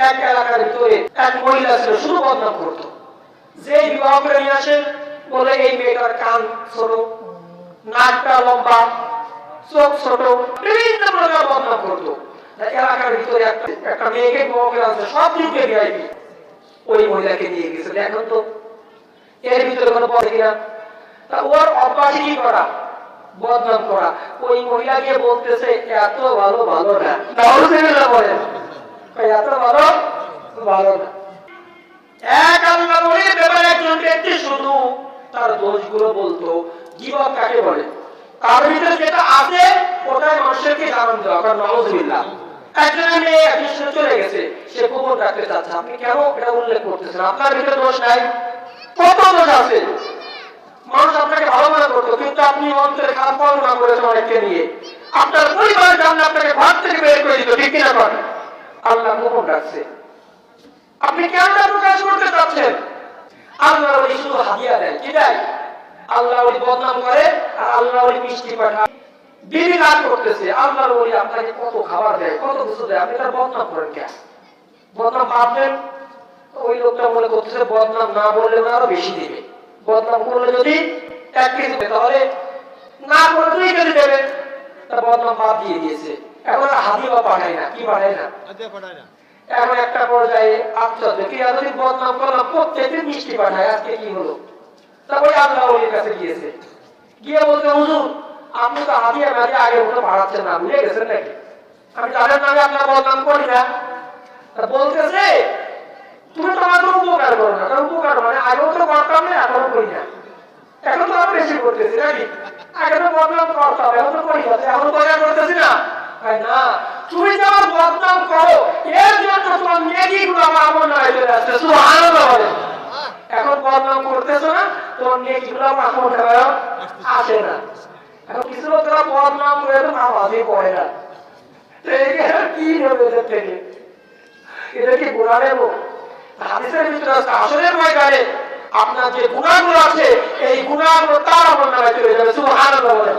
এক এলাকার ভিতরে এক মহিলা ছিল, শুধু বদনাম করতো। যে বিবাহ করে নিয়ে আসে বলে এই মেয়েটার কান ছোট, নাকটা লম্বা, চোখ ছোট, বিভিন্ন প্রকার বদনাম করতো। এলাকার ভিতরে একটা মেয়েকে বিবাহ করে আসছে, সব দিকে ভিআইপি, ওই মহিলাকে নিয়ে গেছিল। এখন তো এর ভিতরে কোনো পড়ে কিনা, তা ওর অভ্যাসই কি করা, বদনাম করা। ওই মহিলাকে বলতেছে এত ভালো ভালো না, বলে এত ভালো ভালো না। এক আল্লাহ ওলির ব্যাপারে একজন ব্যক্তি শুধু তার দোষগুলো বলতো। গীবত কাকে বলে? তার ভিতরে যেটা আছে ওটাই মানুষকে জানান দেওয়া। কারণ নাউযুবিল্লাহ, একজন মেয়ে একজন সাথে চলে গেছে, সে খবর রাখতে চাচ্ছে, আপনি কেন এটা উল্লেখ করতেছেন? আপনার ভিতরে দোষ নাই, কত দোষ আছে। মানুষ আপনাকে ভালো মনে করতো, কিন্তু আপনি অন্তরে খারাপ কল্পনা করেছেন অনেককে নিয়ে। আপনার পরিবারের সামনে আপনাকে ঘর থেকে বের করে দিত, ঠিক কিনা করেন? আল্লাহ খবর রাখছে, আপনি কেন প্রকাশ করতে চাচ্ছেন? আল্লাহ ওলি শুধু হাদিয়া দেয়, কি দেয়? আল্লাহ ওলি বদনাম করে আর আল্লাহ ওলি মিষ্টি পাঠায়। বিবি রাগ করতেছে, আল্লাহ ওলি আপনাকে কত খাবার দেয়, কত কিছু দেয়, আপনি তার বদনাম করেন কেন? বদনাম ভাববেন, ওই লোকটা মনে করতেছে বদনাম না বললে আরো বেশি দেবে। বদনাম করলে যদি 1 কেজি দেবে, তাহলে না করে 2 কেজি দেবে। তার বদনাম বাদ দিয়ে দিয়েছে। এখন হাদিয়া পাঠায় না, কি পাঠায় না? এখন একটা পর্যায়ে আশ্চর্য, কি যদি বদনাম করলাম, প্রত্যেকদিন মিষ্টি পাঠায়, আজকে কি হলো? তারপরে আল্লাহ ওলির কাছে গিয়েছে, গিয়ে বলতে হুজুর আপনি তো হাদিয়া মাদিয়া আগের মতো বাড়াচ্ছেন না, ভুলে গেছেন নাকি? আমি জানেন না আমি আপনার বদনাম করি না। বলতেছে তুমি তো আমাকে উপকার করো না, কারণ উপকার মানে আগেও তো করতাম না, এখনো করি না, এখন তো আরো বেশি করতেছি নাকি? আগে তো বদনাম করতাম, এখন তো করি না, এখন উপকার করতেছি না। না, তুমি যে আমার বদনাম করো এর জন্য তোমার নেকিগুলো আমার আমল নামায় চলে আসছে, সুবহানাল্লাহ বলে। এখন বদনাম করতেছো না, তোমার নেকিগুলো আমার আমল নামায় আসে না। এখন কিছু লোকেরা বদনাম করে তো নামাজই পড়ে না, কি হবে এদের থেকে? এটা কি গুনাহ নেব? হাদিসের ভিতরে আছে আসরের ময়দানে আপনার যে গুনাহগুলো আছে এই গুনাহগুলো তার আমল নামায় চলে যাবে, সুবহানাল্লাহ বলে।